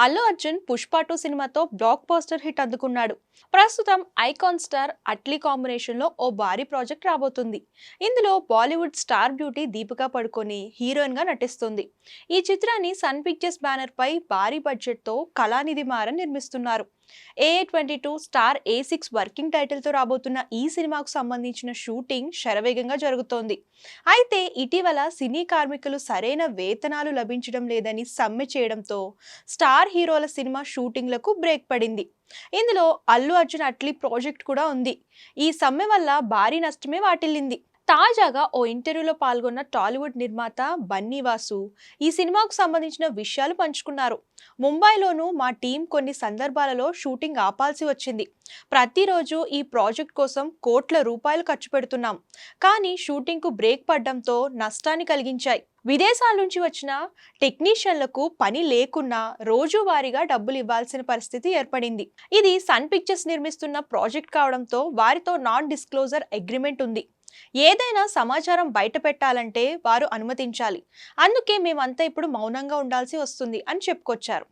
అల్లు అర్జున్ పుష్ప 2 సినిమాతో block buster hit అందుకున్నాడు. ప్రస్తుతం ఐకాన్ స్టార్ అట్లీ కాంబినేషన్ లో ఓ భారీ ప్రాజెక్ట్ రాబోతుంది. ఇందులో బాలీవుడ్ స్టార్ బ్యూటీ దీపికా పడుకొని హీరోయిన్ గా నటిస్తుంది. ఈ చిత్రాన్ని సన్ పిక్చర్స్ బ్యానర్ పై భారీ బడ్జెట్ తో కళానిధి మారన్ నిర్మిస్తున్నారు. AA22 star A6 working title తో రాబోతున్న ఈ సినిమాకు సంబంధించిన షూటింగ్ శరవేగంగా జరుగుతోంది. అయితే ఇటీవల సినీ కార్మికులు సరైన వేతనాలు లభించడం లేదని సమ్మె చేయడంతో స్టార్ హీరోల సినిమా షూటింగ్లకు బ్రేక్ పడింది. ఇందులో అల్లు అర్జున్ అట్లీ ప్రాజెక్ట్ కూడా ఉంది. ఈ సమ్మె వల్ల భారీ నష్టమే వాటిల్లింది. తాజాగా ఓ ఇంటర్వ్యూలో పాల్గొన్న టాలీవుడ్ నిర్మాత బన్నీ వాసు ఈ సినిమాకు సంబంధించిన విషయాలు పంచుకున్నారు. ముంబైలోనూ మా టీం కొన్ని సందర్భాలలో షూటింగ్ ఆపాల్సి వచ్చింది. ప్రతిరోజు ఈ ప్రాజెక్ట్ కోసం కోట్ల రూపాయలు ఖర్చు పెడుతున్నాం. కానీ షూటింగ్కు బ్రేక్ పడడంతో నష్టాన్ని కలిగించాయి. విదేశాల నుంచి వచ్చిన టెక్నీషియన్లకు పని లేకున్నా రోజువారీగా డబ్బులు ఇవ్వాల్సిన పరిస్థితి ఏర్పడింది. ఇది సన్ పిక్చర్స్ నిర్మిస్తున్న ప్రాజెక్ట్ కావడంతో వారితో నాన్ డిస్క్లోజర్ అగ్రిమెంట్ ఉంది. ఏదైనా సమాచారం బయట పెట్టాలంటే వారు అనుమతించాలి. అందుకే మేమంతా ఇప్పుడు మౌనంగా ఉండాల్సి వస్తుంది అని చెప్పుకొచ్చారు.